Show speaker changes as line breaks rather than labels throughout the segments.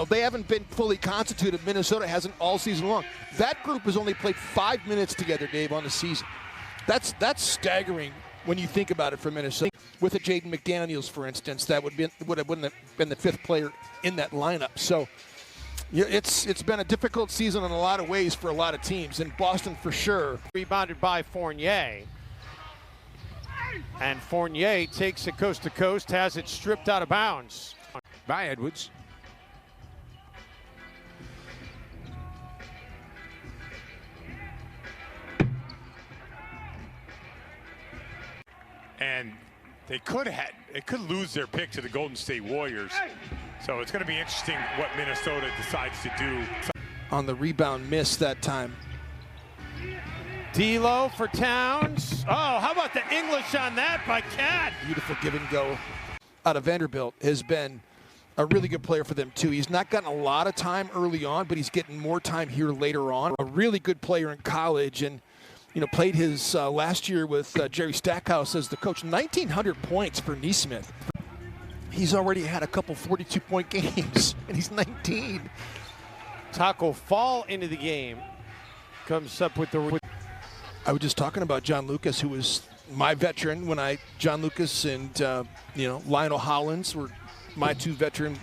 they haven't been fully constituted. Minnesota hasn't all season long. That group has only played 5 minutes together, Dave, on the season. That's staggering when you think about it for Minnesota. With a Jaden McDaniels, for instance, that wouldn't have been the 5th player in that lineup. So it's been a difficult season in a lot of ways for a lot of teams, and Boston for sure.
Rebounded by Fournier. And Fournier takes it coast to coast, has it stripped out of bounds.
By Edwards.
And they could lose their pick to the Golden State Warriors. So it's going to be interesting what Minnesota decides to do.
On the rebound miss that time.
D'Lo for Towns. Oh, how about the English on that by Cat?
Beautiful give and go out of Vanderbilt. Has been a really good player for them too. He's not gotten a lot of time early on, but he's getting more time here later on. A really good player in college, and played his last year with Jerry Stackhouse as the coach. 1,900 points for Nesmith. He's already had a couple 42-point games, and he's 19.
Taco Fall into the game. Comes up with the...
I was just talking about John Lucas, who was my veteran when John Lucas and Lionel Hollins were my 2 veteran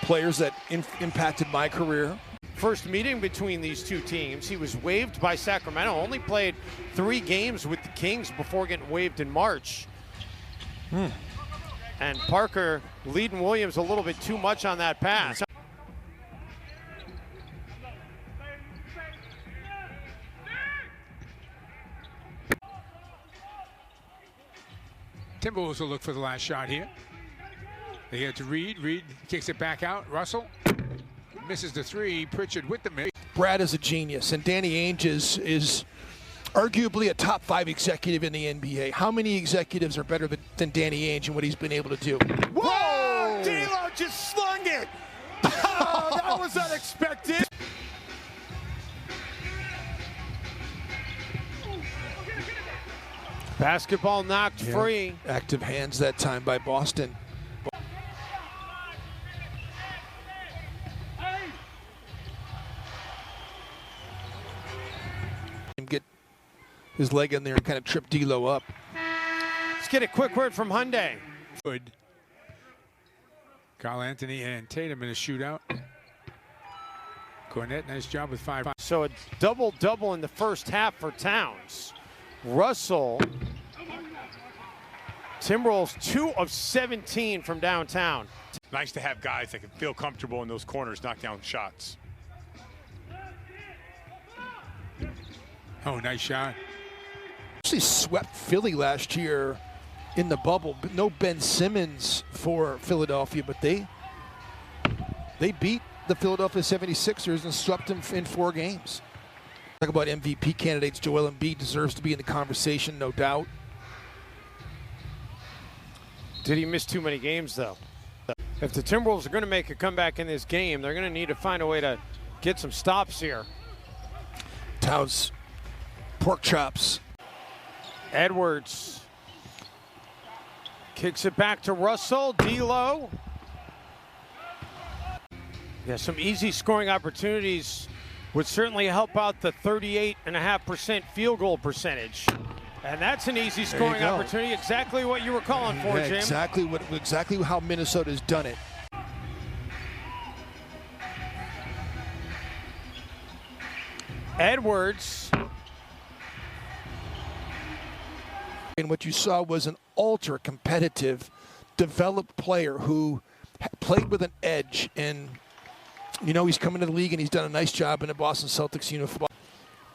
players that impacted my career.
First meeting between these 2 teams, he was waived by Sacramento. Only played 3 games with the Kings before getting waived in March. And Parker leading Williams a little bit too much on that pass.
Timberwolves will look for the last shot here. They get to Reed. Reed kicks it back out. Russell misses the 3. Pritchard with the miss.
Brad is a genius, and Danny Ainge is arguably a top 5 executive in the NBA. How many executives are better than Danny Ainge and what he's been able to do?
Whoa! D'Lo just slung it. Oh, that was unexpected.
Basketball knocked free.
Active hands that time by Boston. Get his leg in there and kind of trip D'Lo up.
Let's get a quick word from Hyundai.
Good. Carl Anthony and Tatum in a shootout. Cornette, nice job with 5.
So a double-double in the first half for Towns. Russell, Timberwolves 2 of 17 from downtown.
Nice to have guys that can feel comfortable in those corners, knock down shots.
Oh, nice shot.
Actually swept Philly last year in the bubble. No Ben Simmons for Philadelphia, but they beat the Philadelphia 76ers and swept them in 4 games. Talk about MVP candidates. Joel Embiid deserves to be in the conversation, no doubt.
Did he miss too many games, though? If the Timberwolves are going to make a comeback in this game, they're going to need to find a way to get some stops here.
Towns, pork chops.
Edwards kicks it back to Russell. D'Lo. Yeah, some easy scoring opportunities would certainly help out the 38.5% field goal percentage. And that's an easy scoring opportunity. Exactly what you were calling for, Jim.
Exactly how Minnesota's done it.
Edwards.
And what you saw was an ultra competitive, developed player who played with an edge. And, he's coming to the league and he's done a nice job in the Boston Celtics uniform.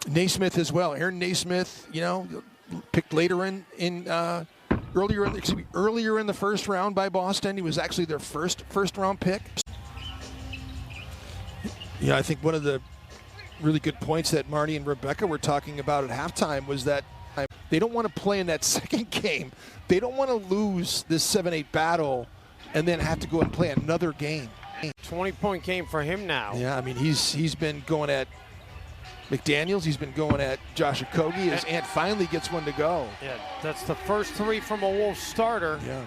Naismith as well. Aaron Naismith, picked later earlier in the first round by Boston. He was actually their first round pick. I think one of the really good points that Marty and Rebecca were talking about at halftime was that they don't want to play in that second game. They don't want to lose this 7-8 battle and then have to go and play another game.
20-point game for him now.
Yeah, I mean, he's been going at McDaniels. He's been going at Josh Okogie. His aunt finally gets one to go.
Yeah, that's the first 3 from a Wolves starter.
Yeah.